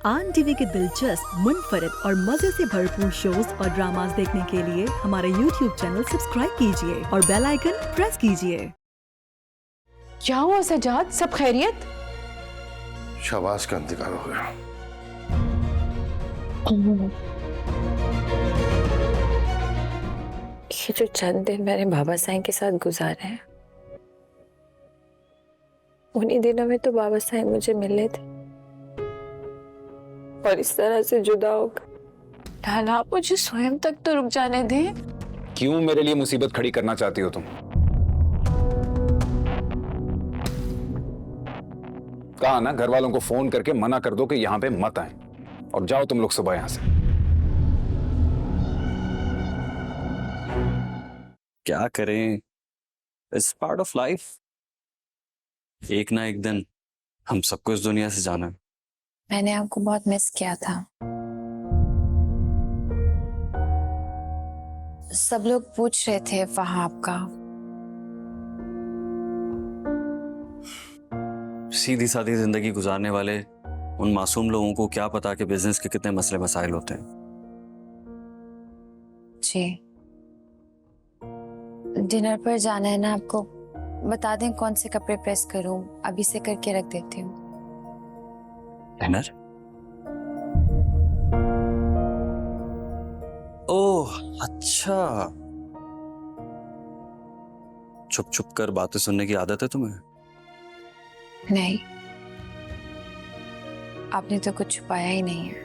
आन टीवी के दिलचस्प, मुनफरिद और मजे से भरपूर शोज और ड्रामास देखने के लिए हमारे YouTube चैनल सब्सक्राइब कीजिए और बेल आइकन प्रेस कीजिए। क्या हुआ सजाद, सब खैरियत? शहबाज का इंतकाल हो गया। ये जो चंद दिन मैंने बाबा साईं के साथ गुजारे हैं, उन्हीं दिनों में तो बाबा साईं मुझे मिले थे और इस तरह से जुदा होकर ढाला। आप मुझे स्वयं तक तो रुक जाने दें। क्यों मेरे लिए मुसीबत खड़ी करना चाहती हो तुम? कहा ना घर वालों को फोन करके मना कर दो कि यहाँ पे मत आए और जाओ तुम लोग सुबह यहाँ से। क्या करें, इट्स पार्ट ऑफ लाइफ। एक ना एक दिन हम सबको इस दुनिया से जाना है। मैंने आपको बहुत मिस किया था। सब लोग पूछ रहे थे वहाब का। सीधी सादी जिंदगी गुजारने वाले उन मासूम लोगों को क्या पता कि बिजनेस के कितने मसले मसाइल होते हैं। जी, डिनर पर जाना है ना आपको? बता दें कौन से कपड़े प्रेस करूं, अभी से करके रख देती हूँ। डिनर? ओह अच्छा, छुप छुप कर बातें सुनने की आदत है तुम्हें? नहीं, आपने तो कुछ छुपाया ही नहीं है।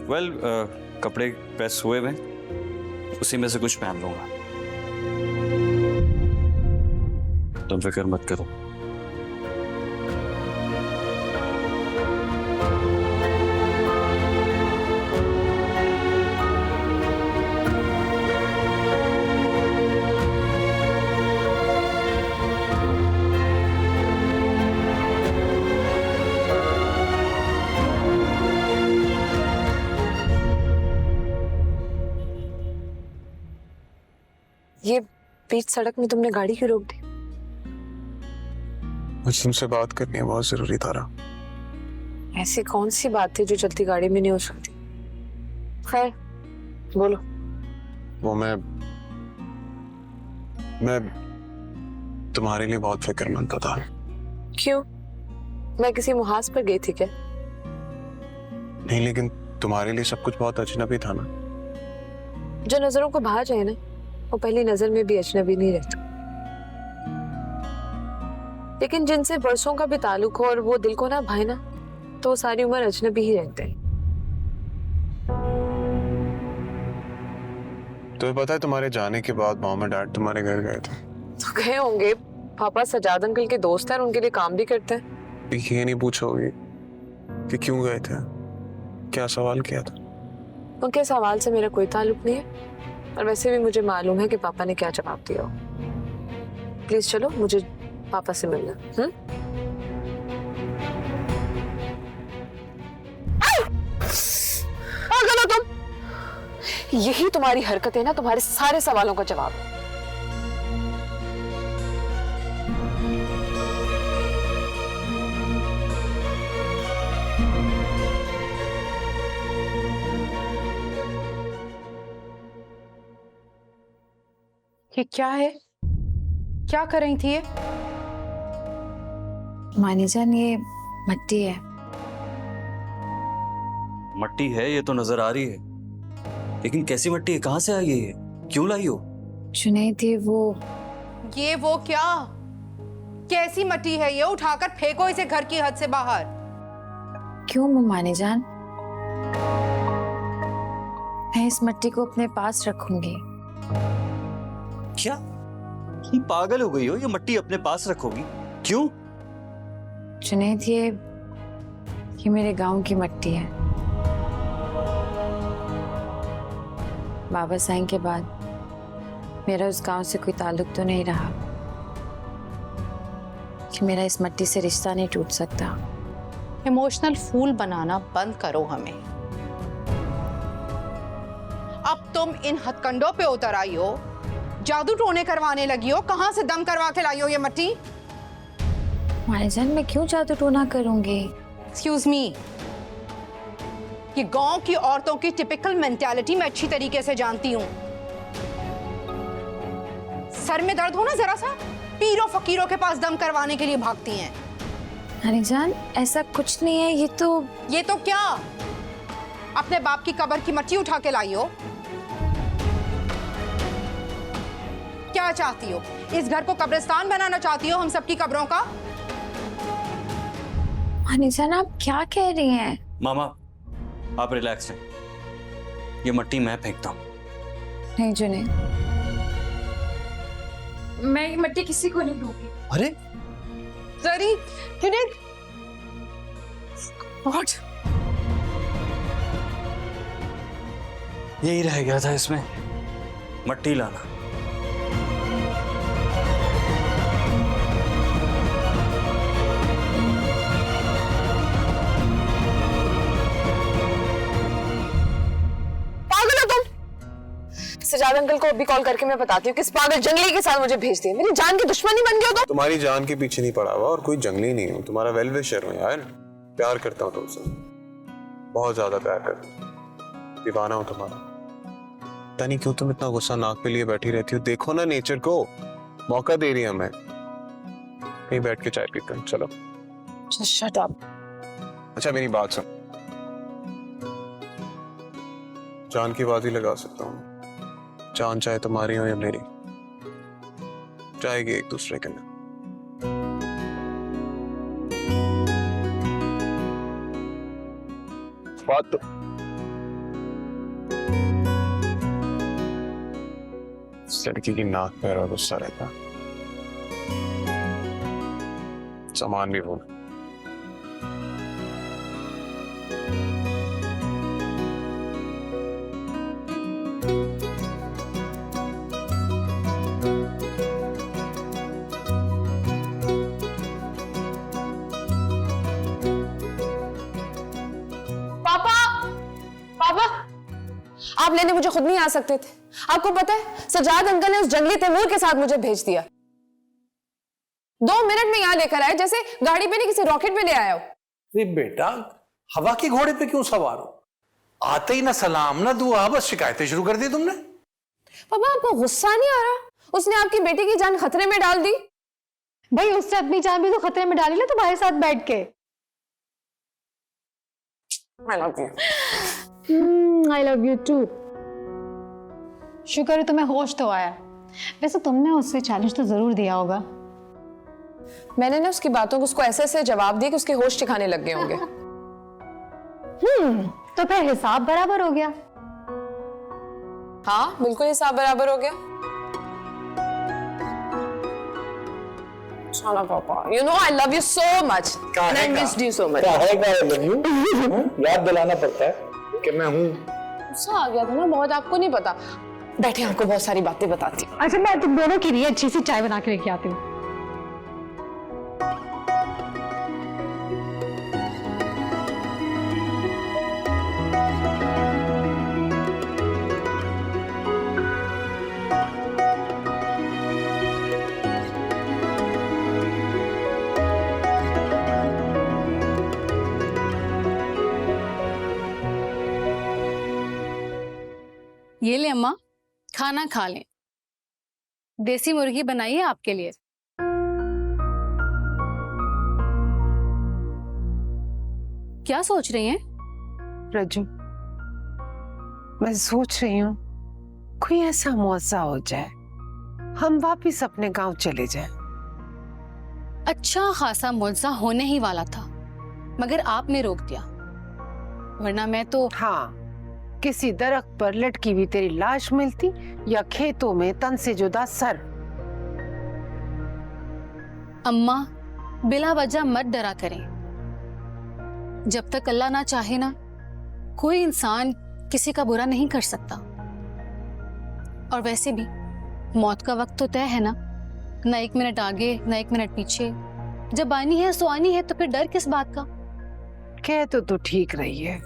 वेल, कपड़े प्रेस हुए हैं, उसी में से कुछ पहन लूंगा। तुम फिक्र मत करो। ये बीच सड़क में तुमने गाड़ी क्यों रोक दी? मुझे तुमसे बात करनी है, बहुत जरूरी तारा। ऐसी कौन सी बात थी जो चलती गाड़ी में नहीं हो सकती? खैर बोलो। वो मैं तुम्हारे लिए बहुत फिक्रमंद था। क्यों? मैं किसी मुहाज पर गई थी क्या? नहीं, लेकिन तुम्हारे लिए सब कुछ बहुत अजनबी था ना। जो नजरों को भा जाए ना, वो पहली नजर में भी अजनबी नहीं रहता। लेकिन जिनसे बरसों का भी ताल्लुक हो और वो दिल को ना भाए ना, तो वो सारी उम्र अजनबी ही रहते हैं। तुम्हें पता है तुम्हारे जाने के बाद मॉम और डैड तुम्हारे घर गए थे? तो गए होंगे, पापा सजाद अंकल के दोस्त हैं और उनके लिए काम भी करते हैं। ये नहीं पूछोगे कि क्यों गए थे, क्या सवाल किया था? उनके सवाल से मेरा कोई ताल्लुक नहीं है और वैसे भी मुझे मालूम है कि पापा ने क्या जवाब दिया हो। प्लीज चलो, मुझे पापा से मिलना। पागल हो तुम? यही तुम्हारी हरकत है ना, तुम्हारे सारे सवालों का जवाब। ये क्या है? क्या कर रही थी ये? मानी जान, ये मट्टी है। मट्टी है ये तो नजर आ रही है, लेकिन कैसी मट्टी है, कहां से आई है ये, क्यों लाई हो? जुनैद, थी वो क्या? कैसी मट्टी है ये? उठाकर फेंको इसे घर की हद से बाहर। क्यों मानी जान? मैं इस मट्टी को अपने पास रखूंगी। क्या तुम पागल हो गई हो? ये मट्टी अपने पास रखोगी? क्यों? जुनैद, ये मेरे गांव की मट्टी है। बाबा साईं के बाद मेरा उस गांव से कोई ताल्लुक तो नहीं रहा कि मेरा इस मट्टी से रिश्ता नहीं टूट सकता। इमोशनल फूल बनाना बंद करो हमें। अब तुम इन हथकंडों पे उतर आई हो जादू टोने करवाने लगी हो? कहाँ से दम करवा के लाई हो ये मट्टी? भाईजान मैं क्यों जादू टोना करूंगी? एक्सक्यूज मी, ये गांव की औरतों की टिपिकल मेंटालिटी मैं अच्छी तरीके से जानती हूँ। सर में दर्द हो ना जरा सा, पीरों फकीरों के पास दम करवाने के लिए भागती हैं। भाईजान ऐसा कुछ नहीं है, ये तो क्या? अपने बाप की कब्र की मट्टी उठा के लाई हो? क्या चाहती हो? इस घर को कब्रिस्तान बनाना चाहती हो हम सबकी कब्रों का? भाईजान आप क्या कह रही हैं? मामा आप रिलैक्स रहें, ये मट्टी मैं फेंकता हूँ। नहीं जुनैद, मैं ये मट्टी किसी को नहीं दूंगी। अरे जरी, जुनैद, व्हाट? यही रह गया था इसमें, मट्टी लाना। सजाद अंकल को अभी कॉल करके मैं बताती हूँ कि इस पागल जंगली के साथ मुझे भेज दिया। मेरी जान की दुश्मनी बन गई हो तुम। तुम्हारी जान के पीछे नहीं पड़ा हुआ और कोई जंगली नहीं हूँ, तुम्हारा वेल विशर हूँ यार। प्यार करता हूँ तुमसे, बहुत ज्यादा प्यार करता हूँ, दीवाना हूँ तुम्हारा। पता नहीं क्यों तुम इतना गुस्सा नाक पे लिए बैठी रहती हो। देखो ना नेचर को, मौका दे रही है हमें। कहीं बैठ के चाय पीते हैं, चलो। Shut up. अच्छा मेरी बात सुन, जान की बाजी लगा सकता हूँ। जान चाहे तुम्हारी हो या मेरी, जाएगी एक दूसरे के लिए। बात तो लड़की की नाक पे और गुस्सा रहता, सामान भी भूल। आप लेने मुझे खुद नहीं आ सकते थे? आपको पता है सजाद अंकल ने उस जंगली तैमूर के साथ मुझे भेज दिया। 2 मिनट में यहाँ लेकर आए, जैसे गाड़ी पे नहीं किसी रॉकेट में ले आया हो। अरे बेटा, हवा के घोड़े पे क्यों सवार हो? आते ही ना सलाम ना दुआ, बस शिकायतें शुरू कर दी तुमने। पापा आपको गुस्सा नहीं आ रहा? उसने आपकी बेटी की जान खतरे में डाल दी। भाई उससे अपनी जान भी तो खतरे में डाली ना तुम्हारे साथ बैठ के। I love you. I love you too. शुक्र है तुम्हें होश तो आया। वैसे तुमने उससे चैलेंज तो जरूर दिया होगा। मैंने ना उसकी बातों को उसको ऐसे ऐसे जवाब दिए कि उसके होश ठिकाने लग गए होंगे। तो फिर हिसाब बराबर हो गया। हाँ बिल्कुल हिसाब बराबर हो गया। चलो पापा, you know I love you so much and I missed you so much. याद दिलाना पड़ता है कि मैं हूँ। गुस्सा आ गया था ना बहुत, आपको नहीं पता। बैठे, आपको बहुत सारी बातें बताती हूँ। अच्छा मैं तुम दोनों के लिए अच्छी सी चाय बना के लेके आती हूँ। ये ले अम्मा, खाना खा लें। देसी मुर्गी बनाई है आपके लिए। क्या सोच रही हैं? रज्जू, मैं सोच रही हूँ कोई ऐसा मौका हो जाए, हम वापिस अपने गांव चले जाएं। अच्छा खासा मुआवजा होने ही वाला था, मगर आपने रोक दिया, वरना मैं तो। हाँ, किसी दरख्त पर लटकी हुई तेरी लाश मिलती या खेतों में तन से जुदा सर। अम्मा बिला वजह मत डरा करें। जब तक अल्लाह ना चाहे ना, कोई इंसान किसी का बुरा नहीं कर सकता। और वैसे भी मौत का वक्त तो तय है ना, ना 1 मिनट आगे ना 1 मिनट पीछे। जब आनी है सो आनी है, तो फिर डर किस बात का? कह तो ठीक रही है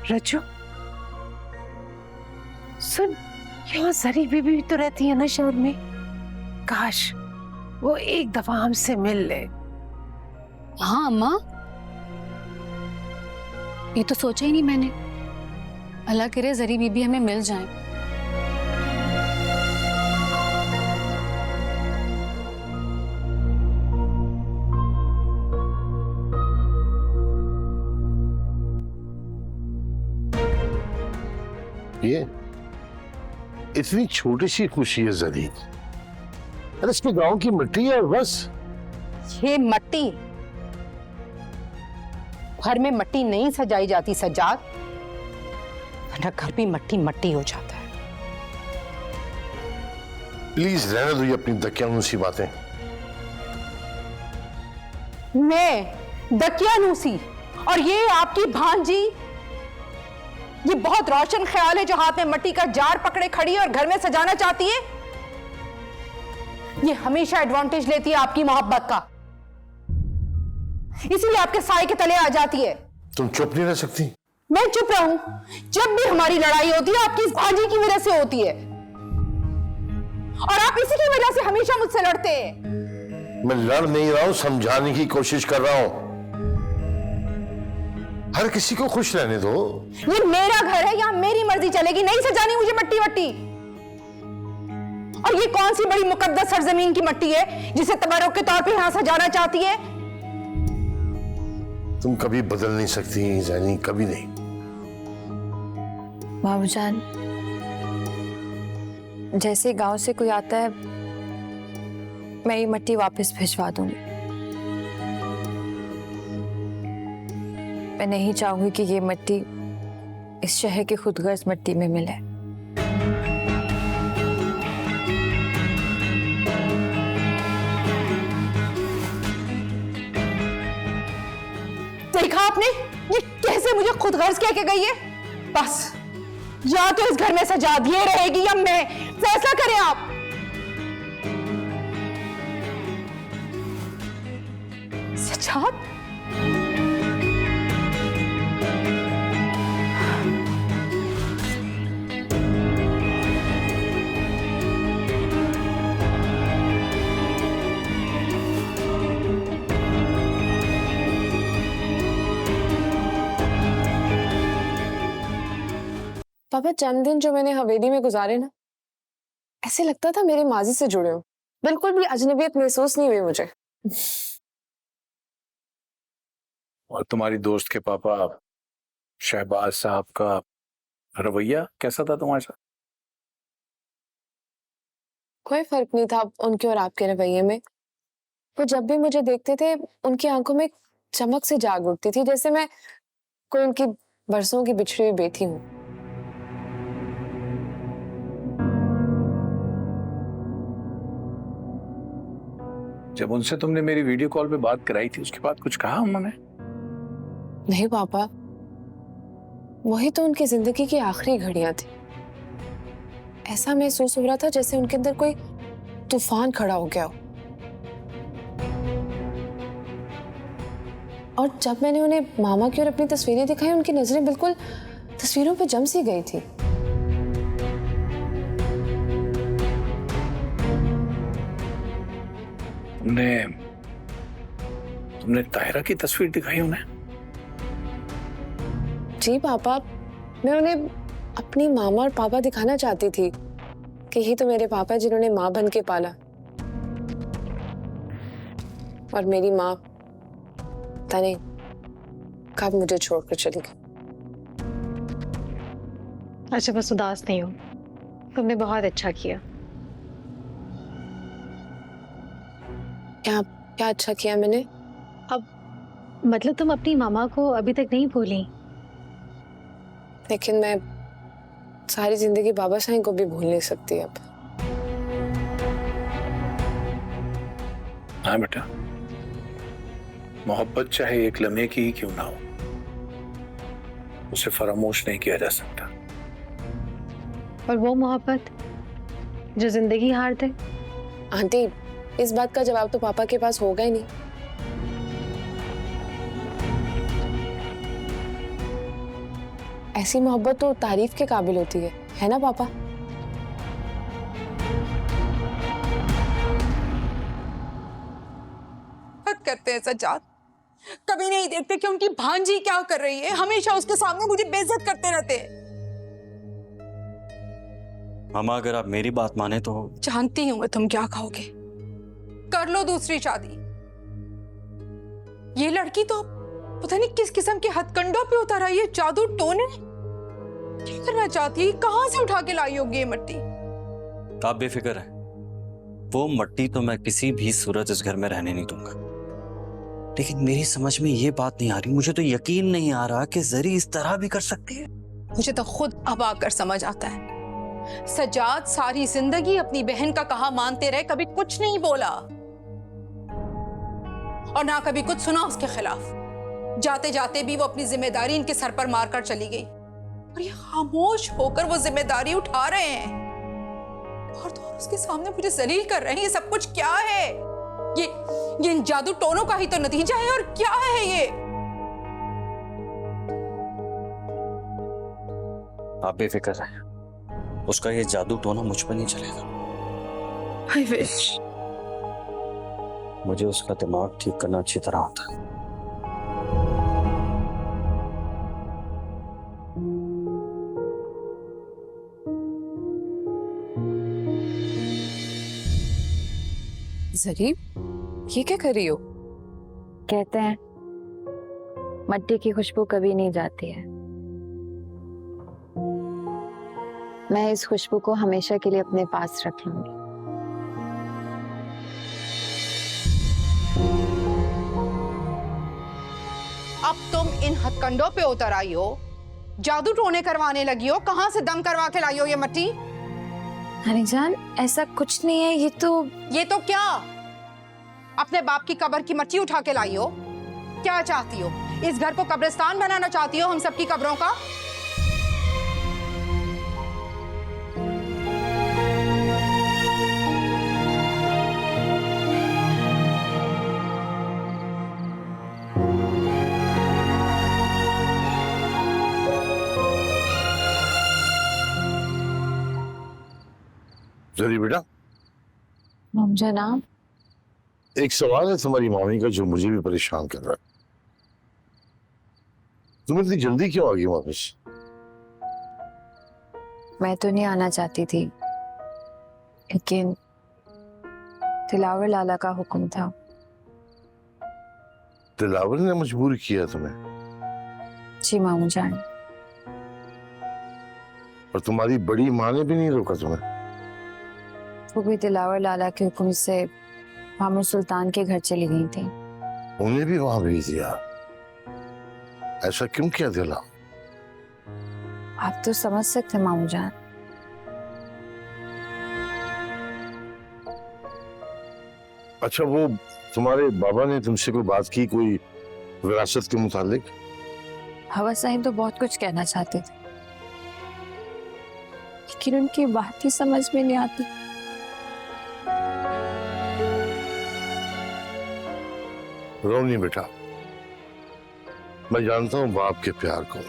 रज्जू। सुन, यहाँ जरी बीबी भी तो रहती है ना शहर में, काश वो एक दफा हमसे मिल ले। हाँ अम्मा, ये तो सोचा ही नहीं मैंने। अल्लाह करे जरी बीबी हमें मिल जाए। ये इतनी छोटी सी खुशी है जरी, अरे इसके गांव की मिट्टी है बस। ये मट्टी, घर में मट्टी नहीं सजाई जाती सज्जाद, वरना घर भी मट्टी मट्टी हो जाता है। प्लीज रहने दो ये अपनी दकियानूसी बातें। मैं दकियानूसी और ये आपकी भांजी, ये बहुत रोशन ख्याल है जो हाथ में मट्टी का जार पकड़े खड़ी है और घर में सजाना चाहती है। ये हमेशा एडवांटेज लेती है आपकी मोहब्बत का, इसीलिए आपके साए के तले आ जाती है। तुम चुप नहीं रह सकती? मैं चुप रहूं? जब भी हमारी लड़ाई होती है आपकी इस भांजी की वजह से होती है, और आप इसी की वजह से हमेशा मुझसे लड़ते हैं। मैं लड़ नहीं रहा हूं, समझाने की कोशिश कर रहा हूं। हर किसी को खुश रहने दो। ये मेरा घर है, यहाँ मेरी मर्जी चलेगी, नहीं सजानी मुझे मट्टी वट्टी। और ये कौन सी बड़ी मुकद्दस सरजमीन की मट्टी है जिसे तबरुक के तौर पे यहाँ सजाना चाहती है? तुम कभी बदल नहीं सकती ज़ैनी, कभी नहीं। बाबूजान, जैसे गांव से कोई आता है मैं ये मट्टी वापस भिजवा दूंगी। मैं नहीं चाहूंगी कि ये मट्टी इस शहर के खुदगर्ज मट्टी में मिले। देखा आपने ये कैसे मुझे खुदगर्ज कह के गई है? बस या तो इस घर में सजाद ये रहेगी या मैं, फैसला करें आप। सजाद? पापा, चंद दिन जो मैंने हवेली में गुजारे ना, ऐसे लगता था मेरे माजी से जुड़े हो। बिल्कुल भी अजनबियत महसूस नहीं हुई मुझे। और तुम्हारी दोस्त के पापा शहबाज साहब का रवैया कैसा था तुम्हारे साथ? कोई फर्क नहीं था उनके और आपके रवैये में। वो जब भी मुझे देखते थे उनकी आंखों में चमक से जाग उठती थी, जैसे मैं कोई उनकी बरसों की बिछड़ी हुई बेटी हूं। जब उनसे तुमने मेरी वीडियो कॉल पे बात कराई थी उसके बाद कुछ कहा उन्होंने? नहीं पापा, वही तो उनकी जिंदगी की आखिरी घड़ियां थी। ऐसा महसूस हो रहा था जैसे उनके अंदर कोई तूफान खड़ा हो गया हो। और जब मैंने उन्हें मामा की और अपनी तस्वीरें दिखाई, उनकी नजरें बिल्कुल तस्वीरों पे जम सी गई थी। तुमने ताहिरा की तस्वीर दिखाई उन्हें? जी पापा, मैं उन्हें अपनी मामा और पापा दिखाना चाहती थी कि यही तो मेरे पापा जिन्होंने माँ बन के पाला। और मेरी माँ पता नहीं कब मुझे छोड़कर चली गई। अच्छा बस उदास नहीं हो, तुमने बहुत अच्छा किया। क्या अच्छा किया मैंने? अब मतलब तुम अपनी मामा को अभी तक नहीं भूली? लेकिन मैं सारी जिंदगी बाबा साईं को भी भूल नहीं सकती अब। हाँ बेटा, मोहब्बत चाहे एक लम्हे की ही क्यों ना हो, उसे फरामोश नहीं किया जा सकता। और वो मोहब्बत जो जिंदगी हार दे? आंटी, इस बात का जवाब तो पापा के पास होगा ही नहीं। ऐसी मोहब्बत तो तारीफ के काबिल होती है ना पापा? करते हैं सज्जाद, कभी नहीं देखते कि उनकी भांजी क्या कर रही है, हमेशा उसके सामने मुझे बेइज्जत करते रहते हैं। मामा अगर आप मेरी बात माने तो। जानती हूं मैं तुम क्या कहोगे, कर लो दूसरी शादी। ये लड़की तो पता नहीं किस किस्म के हथकंडों पे उतर आई है, जादू टोने। क्या करना चाहती है, कहां से उठा के लाई होगी ये मिट्टी? आप बेफिक्र है, वो मट्टी तो मैं किसी भी सूरत इस घर में रहने नहीं दूंगा। लेकिन मेरी समझ में ये बात नहीं आ रही, मुझे तो यकीन नहीं आ रहा कि जरी इस तरह भी कर सकती है। मुझे तो खुद अब आकर समझ आता है, सज्जाद सारी जिंदगी अपनी बहन का कहा मानते रहे, कभी कुछ नहीं बोला और ना कभी कुछ सुना उसके खिलाफ। जाते जाते भी वो अपनी जिम्मेदारी इनके सर पर मारकर चली गई और ये खामोश होकर वो जिम्मेदारी उठा रहे हैं और तो और उसके सामने मुझे जलील कर रहे हैं। ये सब कुछ क्या है? ये इन जादू टोनों का ही तो नतीजा है। और क्या है ये? आप बेफिक्र हैं, उसका ये जादू टोना मुझ पर नहीं चलेगा। I wish। मुझे उसका दिमाग ठीक करना अच्छी तरह आता है। जरी, ये क्या कर रही हो? कहते हैं मट्टी की खुशबू कभी नहीं जाती है। मैं इस खुशबू को हमेशा के लिए अपने पास रख लूंगी। अब तुम इन हथकंडों पे उतर आई हो, जादू टोने करवाने लगी हो, कहां से दम करवा के लाई हो ये मट्टी? हनी जान, ऐसा कुछ नहीं है। ये तो क्या? अपने बाप की कब्र की मट्टी उठा के लाई हो? क्या चाहती हो? इस घर को कब्रिस्तान बनाना चाहती हो हम सबकी कब्रों का? जरी बेटा, जनाब, एक सवाल है तुम्हारी मामी का जो मुझे भी परेशान कर रहा है। तुम इतनी जल्दी क्यों आ गई वापस? मैं तो नहीं आना चाहती थी, लेकिन दिलावर लाला का हुक्म था। दिलावर ने मजबूर किया तुम्हें? जी मामू जान। और तुम्हारी बड़ी माँ ने भी नहीं रोका तुम्हें? वो भी दिलावर लाला के हुक्म से मामू सुल्तान के घर चली गई थी। उन्हें भी वहां भेज दिया? ऐसा क्यों किया दिला? आप तो समझ सकते मामू जान। अच्छा, वो तुम्हारे बाबा ने तुमसे कोई बात की, कोई विरासत के मुतालिक? हवा साहिब तो बहुत कुछ कहना चाहते थे, लेकिन उनकी बात ही समझ में नहीं आती। रो नहीं बेटा, मैं जानता हूं बाप के प्यार को।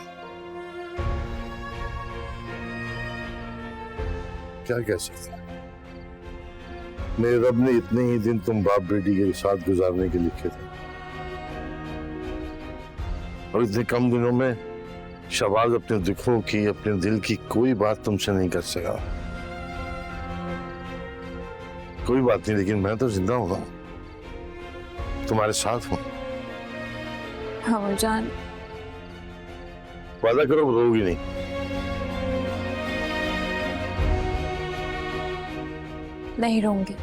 क्या कह सकते हैं, मेरे रब ने इतने ही दिन तुम बाप बेटी के साथ गुजारने के लिखे थे, और इतने कम दिनों में शहबाज अपने दुखों की, अपने दिल की कोई बात तुमसे नहीं कर सका। कोई बात नहीं, लेकिन मैं तो जिंदा हूं, तुम्हारे साथ हूं। हाँ जान, वादा करो रोगी नहीं। नहीं रोंगे।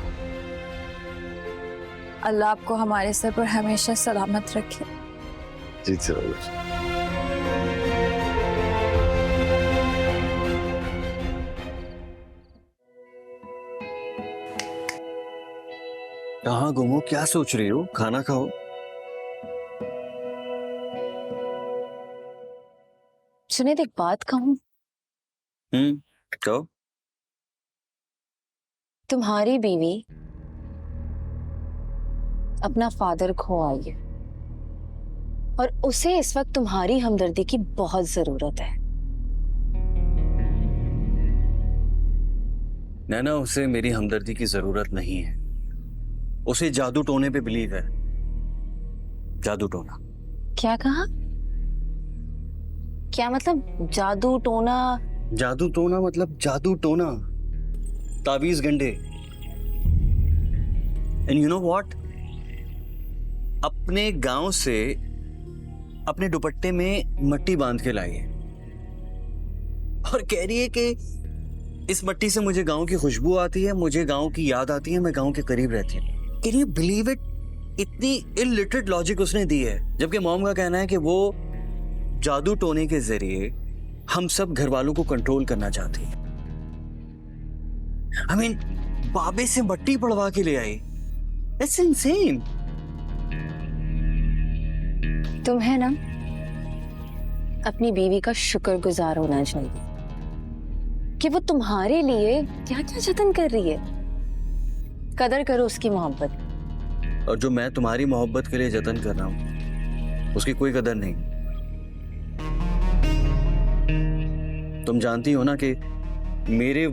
अल्लाह आपको हमारे सर पर हमेशा सलामत रखे। जीते रहो। कहाँ गुमो, क्या सोच रही हो? खाना खाओ। सुनिए, एक बात कहूं? कहो। तुम्हारी बीवी अपना फादर खो आई है और उसे इस वक्त तुम्हारी हमदर्दी की बहुत जरूरत है। नैना, उसे मेरी हमदर्दी की जरूरत नहीं है। उसे जादू टोने पे बिलीव है। जादू टोना। क्या कहा? क्या मतलब जादू टोना? जादू टोना मतलब जादू टोना, ताबीज गंडे। एंड यू नो व्हाट, अपने गांव से अपने दुपट्टे में मट्टी बांध के लाई है और कह रही है कि इस मट्टी से मुझे गांव की खुशबू आती है, मुझे गांव की याद आती है, मैं गांव के करीब रहती हूँ। Can you believe it? इतनी इलिटरेट लॉजिक उसने दी है, जबकि मॉम का कहना है कि वो जादू टोने के जरिए हम सब घर वालों को कंट्रोल करना चाहती है। I mean, बाबे से मट्टी पड़वा के ले आई। That's insane. तुम्हें ना अपनी बीवी का शुक्रगुजार होना चाहिए कि वो तुम्हारे लिए क्या क्या जतन कर रही है। कदर करो उसकी मोहब्बत। और जो मैं तुम्हारी मोहब्बत के लिए जतन कर रहा हूं उसकी कोई कदर नहीं। तुम जानती हो ना कि मेरे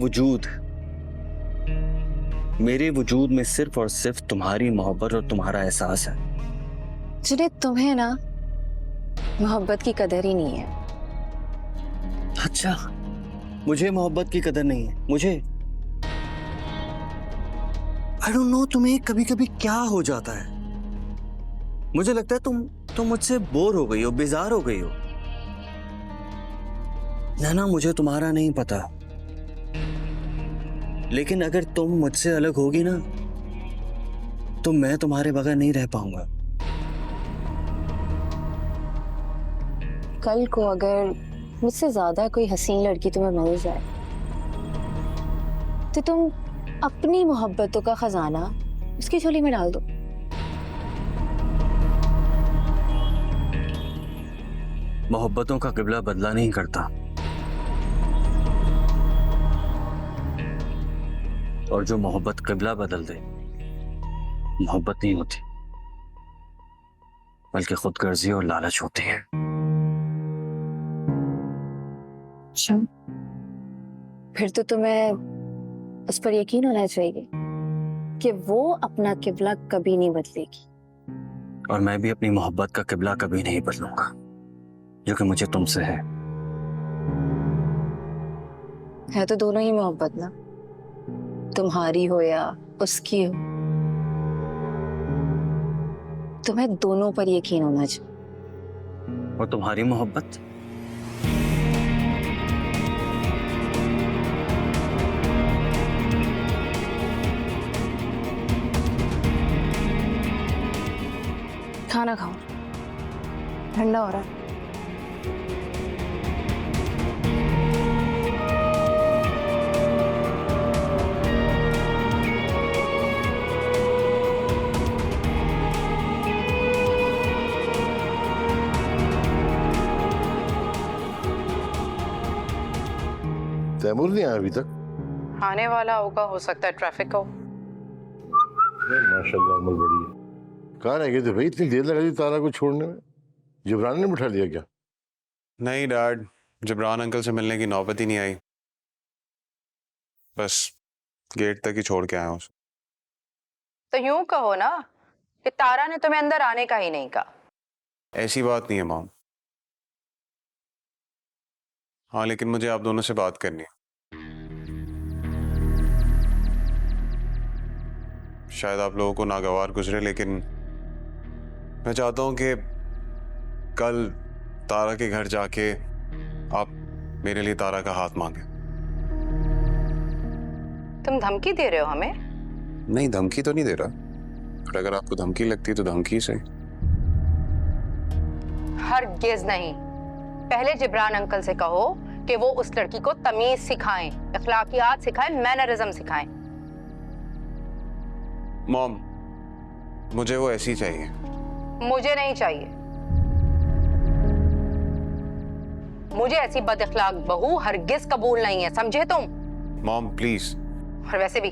वजूद में सिर्फ और सिर्फ तुम्हारी मोहब्बत और तुम्हारा एहसास है। जिन्हें तुम्हें ना मोहब्बत की कदर ही नहीं है। अच्छा, मुझे मोहब्बत की कदर नहीं है। मुझे आई डोंट नो तुम्हें कभी कभी क्या हो जाता है। मुझे लगता है तुम मुझसे बोर हो गई हो, बेजार हो गई हो। नैना, मुझे तुम्हारा नहीं पता, लेकिन अगर तुम मुझसे अलग होगी ना तो मैं तुम्हारे बगैर नहीं रह पाऊंगा। कल को अगर मुझसे ज्यादा कोई हसीन लड़की तुम्हें मिल जाए तो तुम अपनी मोहब्बतों का खजाना उसकी झोली में डाल दो। मोहब्बतों का किबला बदला नहीं करता, और जो मोहब्बत किबला बदल दे मोहब्बत नहीं होती, बल्कि खुदगर्जी और लालच होती है। अच्छा, फिर तो तुम्हें उस पर यकीन होना चाहिए कि वो अपना किबला कभी नहीं बदलेगी। और मैं भी अपनी मोहब्बत का किबला कभी नहीं बदलूंगा, जो कि मुझे तुमसे है तो दोनों ही मोहब्बत ना, तुम्हारी हो या उसकी हो, तुम्हें दोनों पर यकीन होना चाहिए। और तुम्हारी मोहब्बत? खाना खाओ, ठंडा हो रहा है। तैमूर नहीं आया अभी तक? आने वाला होगा, हो सकता है ट्रैफिक हो। माशाल्लाह अमल बढ़िया। कहाँ रह गए थे भाई, इतनी देर लगा दी तारा को छोड़ने में? जिब्रान ने बिठा दिया क्या? नहीं डैड, जिब्रान अंकल से मिलने की नौबत ही नहीं आई, बस गेट तक ही छोड़ के आया हूँ। तो यूं कहो ना कि तारा ने तुम्हें अंदर आने का ही नहीं कहा। ऐसी बात नहीं है मॉम। हाँ, लेकिन मुझे आप दोनों से बात करनी है। शायद आप लोगों को नागवार गुजरे, लेकिन मैं चाहता हूं कि कल तारा के घर जाके आप मेरे लिए तारा का हाथ मांगे। तुम धमकी दे रहे हो हमें? नहीं, धमकी तो नहीं दे रहा, पर अगर आपको धमकी लगती है तो धमकी सही। हरगिज़ नहीं। पहले जिब्रान अंकल से कहो कि वो उस लड़की को तमीज सिखाएं, अखलाकियात सिखाएं, मैनरिज्म सिखाएं। मॉम, मुझे वो ऐसी चाहिए। मुझे नहीं चाहिए। मुझे ऐसी बदअखलाक बहू हरगिज़ कबूल नहीं है, समझे तुम? Mom please. और वैसे भी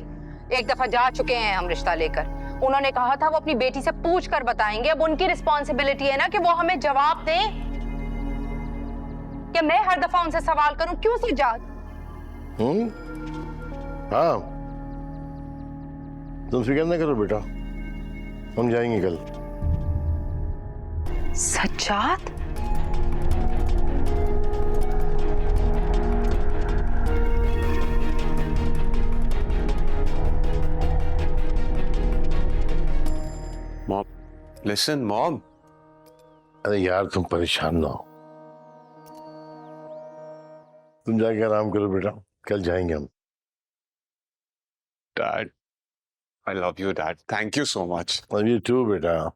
एक दफा जा चुके हैं हम रिश्ता लेकर। उन्होंने कहा था वो अपनी बेटी से पूछ कर बताएंगे। अब उनकी रिस्पॉन्सिबिलिटी है ना कि वो हमें जवाब दें। कि मैं हर दफा उनसे सवाल करूं? क्यों सज्जाद? हाँ, तुम फिक्र न करो बेटा, हम जाएंगे कल। सज्जाद? Mom, listen mom. अरे यार तुम परेशान ना हो, तुम जाके आराम करो बेटा, कल जाएंगे हम। Dad, I love you dad, thank you so much. Love you too बेटा।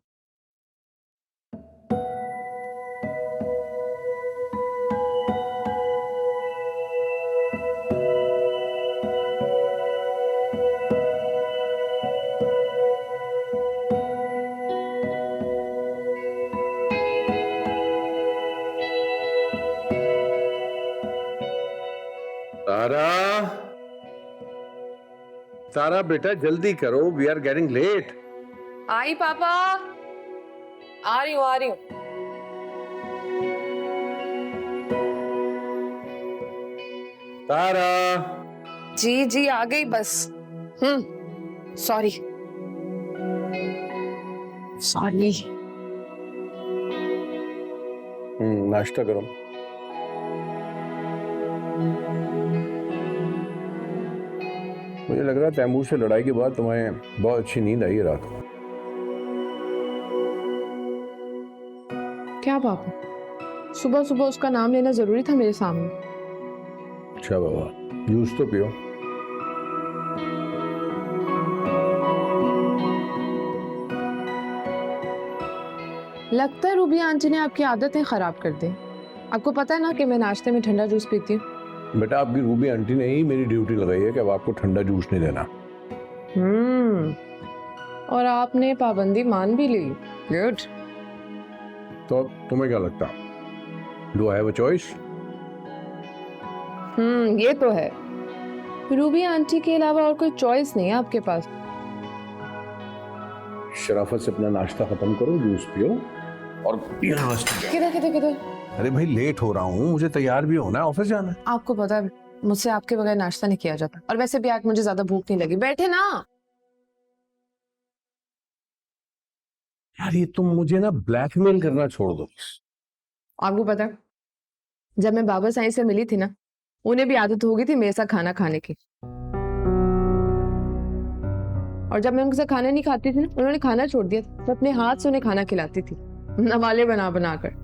तारा, तारा बेटा जल्दी करो, वी आर गेटिंग लेट। आई पापा, आ रही हूँ आ रही हूँ। तारा, जी जी आ गई बस। Sorry sorry. नाश्ता करो। मुझे लग रहा है तैमूर से लड़ाई के बाद तुम्हें बहुत अच्छी नींद आई है रात को। क्या पापा, सुबह सुबह उसका नाम लेना जरूरी था मेरे सामने? अच्छा बाबा, जूस तो पियो। लगता है रूबी आंटी ने आपकी आदतें खराब कर दी। आपको पता है ना कि मैं नाश्ते में ठंडा जूस पीती हूँ। बेटा आपकी रूबी आंटी ने ही मेरी ड्यूटी लगाई है कि अब आपको ठंडा जूस नहीं देना। और आपने पाबंदी मान भी ली। गुड। तो तुम्हें क्या लगता, do I have a choice? ये तो है, रूबी आंटी के अलावा और कोई चॉइस नहीं है आपके पास। शराफत से अपना नाश्ता खत्म करो, जूस पियो और यूनिवर्सिटी जाओ। किधर किधर किधर? अरे भाई लेट हो रहा हूँ, मुझे तैयार भी होना है, ऑफिस जाना है। आपको पता है मुझसे आपके बगैर नाश्ता नहीं किया जाता, और वैसे भी आज मुझे ज्यादा भूख नहीं लगी। बैठे ना। यार ये तुम मुझे ना ब्लैकमेल करना छोड़ दो। आपको पता है जब मैं बाबा साईं से मिली थी ना, उन्हें भी आदत हो गई थी मेरे साथ खाना खाने की। और जब मैं उनके साथ खाना नहीं खाती थी ना, उन्होंने खाना छोड़ दिया था। मैं अपने हाथ से उन्हें खाना खिलाती थी, नवाले बना बना कर।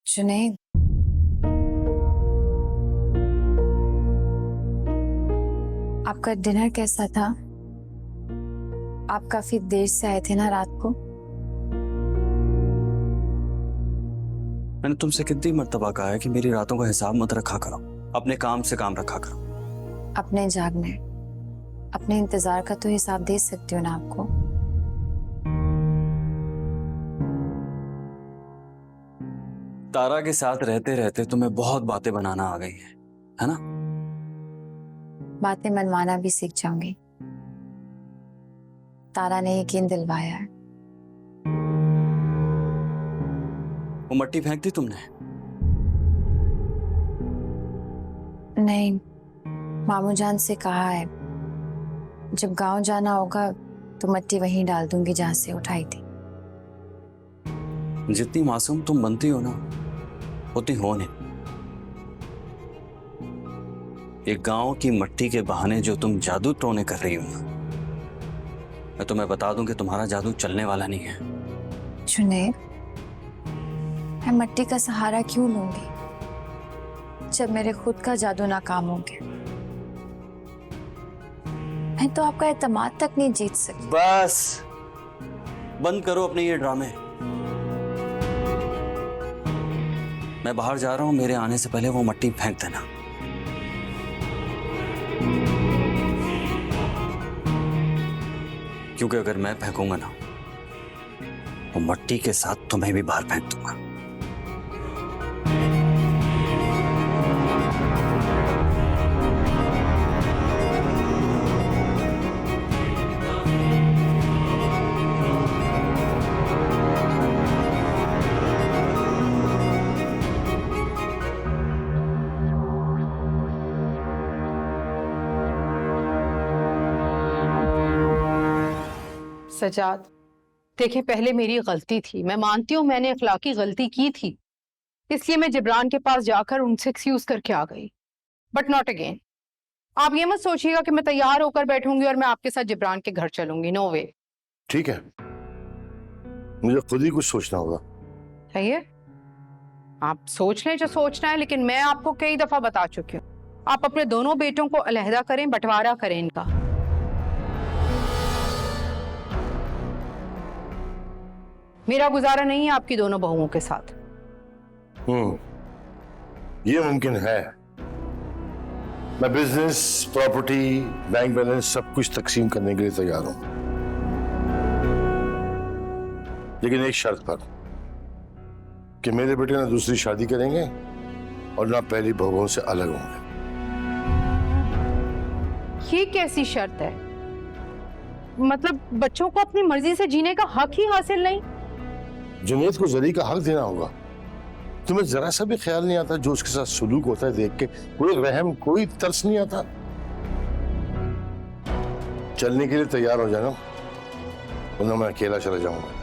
जुनैद, आपका डिनर कैसा था? आप काफी देर से आए थे ना रात को। मैंने तुमसे कितनी मर्तबा कहा है कि मेरी रातों का हिसाब मत रखा करो, अपने काम से काम रखा करो। अपने जागने, अपने इंतजार का तो हिसाब दे सकती हो ना आपको। तारा के साथ रहते रहते तुम्हें बहुत बातें बनाना आ गई है ना? बातें मनवाना भी सीख जाऊंगी। तारा ने यकीन दिलवाया है। वो मट्टी फेंक दी तुमने? नहीं, मामू जान से कहा है जब गांव जाना होगा तो मट्टी वहीं डाल दूंगी जहां से उठाई थी। जितनी मासूम तुम बनती हो ना, उतनी हो नहीं। एक गांव की मट्टी के बहाने जो तुम जादू टोने कर रही हो ना, मैं तुम्हें बता दूं कि तुम्हारा जादू चलने वाला नहीं है। जुनैद, मैं मट्टी का सहारा क्यों लूंगी जब मेरे खुद का जादू नाकाम हो गया? मैं तो आपका एतमाद तक नहीं जीत सकती। बस बंद करो अपने ये ड्रामे। मैं बाहर जा रहा हूं, मेरे आने से पहले वो मट्टी फेंक देना। क्योंकि अगर मैं फेंकूंगा ना, वो मट्टी के साथ तुम्हें भी बाहर फेंक दूंगा। सजाद, देखिए पहले मेरी गलती थी, मैं मानती हूँ मैंने अखलाकी गलती की थी, इसलिए मैं जिब्रान के पास जाकर उनसे एक्सक्यूज करके आ गई, बट नॉट अगेन। आप ये मत सोचिएगा कि मैं तैयार होकर बैठूंगी और मैं आपके साथ जिब्रान के घर चलूंगी, नो वे। ठीक है, मुझे खुद ही कुछ सोचना होगा। सही है, आप सोच लें जो सोचना है, लेकिन मैं आपको कई दफा बता चुकी हूँ, आप अपने दोनों बेटों को अलहदा करें, बंटवारा करें इनका। मेरा गुजारा नहीं है आपकी दोनों बहुओं के साथ। ये मुमकिन है। मैं बिजनेस, प्रॉपर्टी, बैंक बैलेंस सब कुछ तकसीम करने के लिए तैयार हूं, लेकिन एक शर्त पर कि मेरे बेटे ना दूसरी शादी करेंगे और ना पहली बहुओं से अलग होंगे। ये कैसी शर्त है? मतलब बच्चों को अपनी मर्जी से जीने का हक ही हासिल नहीं? जुनैद को जरी का हक देना होगा। तुम्हें जरा सा भी ख्याल नहीं आता जो उसके साथ सुलूक होता है देख के? कोई रहम, कोई तरस नहीं आता? चलने के लिए तैयार हो जाना, वरना मैं अकेला चला जाऊंगा।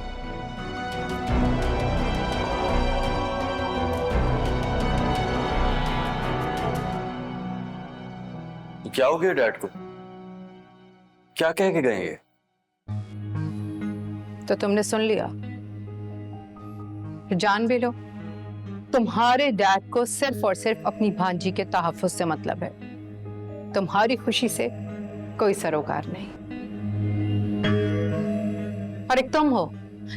क्या हो गया डैड को? क्या कह के गए ये? तो तुमने सुन लिया, जान भी लो, तुम्हारे डैड को सिर्फ और सिर्फ अपनी भांजी के तहफ्फुज़ से मतलब है, तुम्हारी खुशी से कोई सरोकार नहीं। और एक तुम हो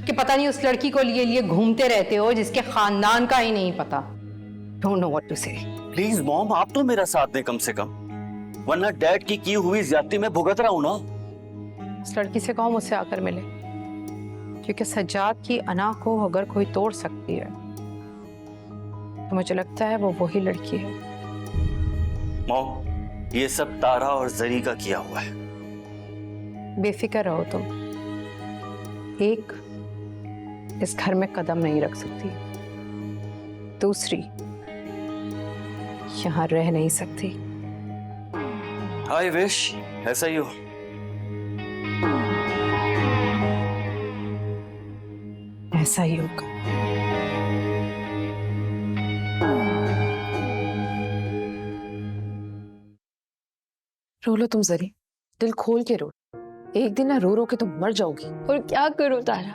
कि पता नहीं उस लड़की को लिए लिए घूमते रहते हो जिसके खानदान का ही नहीं पता। डोंट नो व्हाट टू से। प्लीज मॉम, आप तो मेरा साथ दें कम से कम, वरना डैड की हुई ज्यादती में भुगत रहा हूं ना। इस लड़की से कहो मुझसे आकर मिले, क्योंकि सज्जाद की अना को अगर कोई तोड़ सकती है तो मुझे लगता है वो वही लड़की है। मॉम, ये सब तारा और जरी का किया हुआ है। बेफिक्र रहो तुम, एक, इस घर में कदम नहीं रख सकती, दूसरी, यहां रह नहीं सकती। आई विश ऐसा ही हो। ऐसा ही होगा। रो लो तुम जरी, दिल खोल के रो। एक दिन ना रो रो के तुम मर जाओगी। और क्या करूं तारा,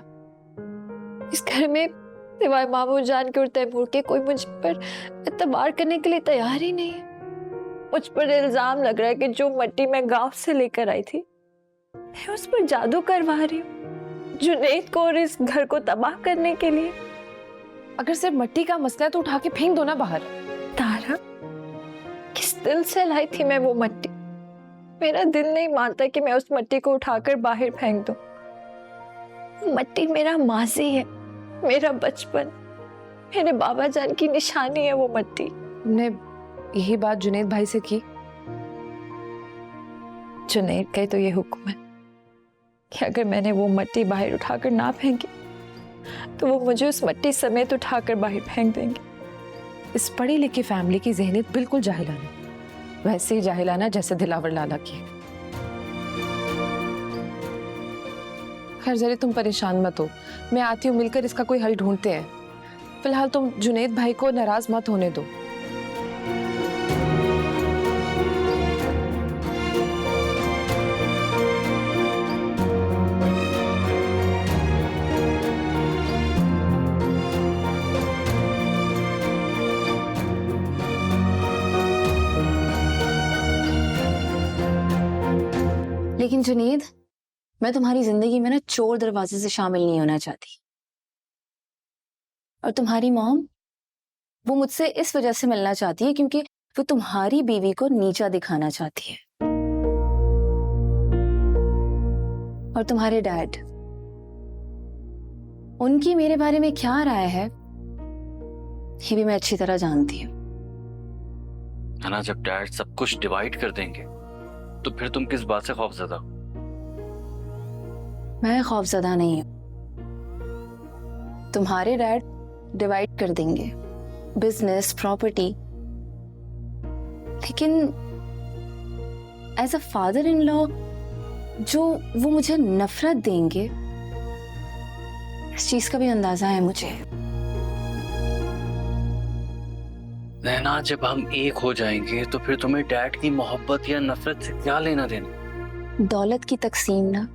इस घर में सिवाय मामू जान के और तैमूर के कोई मुझ पर एतबार करने के लिए तैयार ही नहीं है। मुझ पर इल्जाम लग रहा है कि जो मट्टी मैं गांव से लेकर आई थी मैं उस पर जादू करवा रही हूँ, जुनैद को और इस घर को तबाह करने के लिए। अगर सिर्फ मट्टी का मसला है तो उठा के फेंक दो ना बाहर। तारा, किस दिल से लाई थी मैं वो मट्टी? मेरा दिल नहीं मानता कि मैं उस मट्टी को उठाकर बाहर फेंक दूं। मट्टी मेरा माजी है, मेरा बचपन, मेरे बाबा जान की निशानी है वो मट्टी। तुमने यही बात जुनैद भाई से की? जुनैद का तो ये हुक्म है कि अगर मैंने वो मट्टी बाहर उठाकर ना फेंकी तो वो मुझे उस मट्टी समेत उठाकर बाहर फेंक देंगे। इस पढ़ी लिखी फैमिली की ज़हनियत बिल्कुल जाहिलाना, वैसे ही जाहिलाना जैसे दिलावर लाला की। खैर जरी तुम परेशान मत हो, मैं आती हूँ, मिलकर इसका कोई हल ढूंढते हैं। फिलहाल तुम जुनैद भाई को नाराज मत होने दो। लेकिन जुनैद, मैं तुम्हारी जिंदगी में ना चोर दरवाजे से शामिल नहीं होना चाहती। और तुम्हारी मॉम, वो मुझसे इस वजह से मिलना चाहती है क्योंकि वो तुम्हारी बीवी को नीचा दिखाना चाहती है। और तुम्हारे डैड, उनकी मेरे बारे में क्या राय है ये भी मैं अच्छी तरह जानती हूँ। है ना, जब डैड सब कुछ डिवाइड कर देंगे तो फिर तुम किस बात से खौफजदा? मैं खौफजदा नहीं हूं। तुम्हारे डैड डिवाइड कर देंगे बिजनेस, प्रॉपर्टी, लेकिन as a father in law जो वो मुझे नफरत देंगे इस चीज का भी अंदाजा है मुझे। नैना, जब हम एक हो जाएंगे तो फिर तुम्हें डैड की मोहब्बत या नफरत से क्या लेना देना? दौलत की तकसीम ना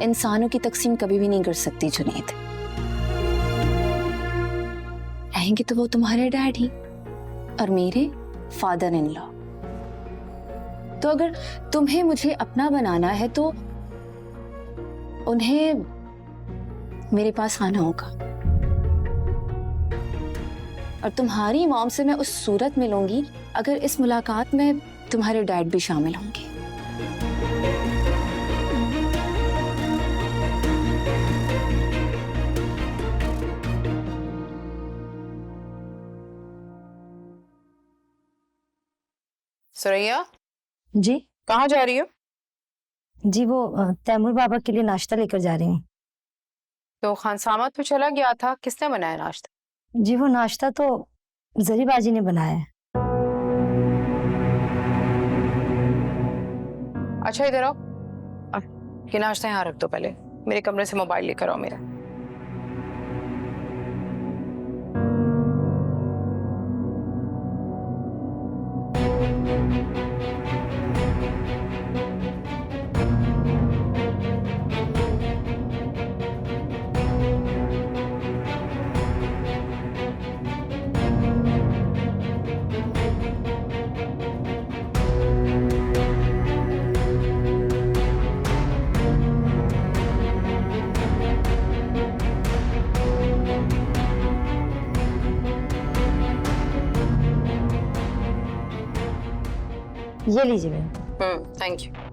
इंसानों की तकसीम कभी भी नहीं कर सकती जुनैद। रहेंगे तो वो तुम्हारे डैड ही और मेरे फादर इन लॉ। तो अगर तुम्हें मुझे अपना बनाना है तो उन्हें मेरे पास आना होगा, और तुम्हारी मॉम से मैं उस सूरत में लूंगी अगर इस मुलाकात में तुम्हारे डैड भी शामिल होंगे। सुरैया, जी कहाँ जा रही हो? जी वो तैमूर बाबा के लिए नाश्ता लेकर जा रही हूँ। तो खानसामा तो चला गया था, किसने बनाया नाश्ता? जी वो नाश्ता तो जरीबाजी ने बनाया है। अच्छा इधर आओ, ये नाश्ता यहाँ रख दो, पहले मेरे कमरे से मोबाइल लेकर आओ मेरा। ये लीजिए मैम। Thank you.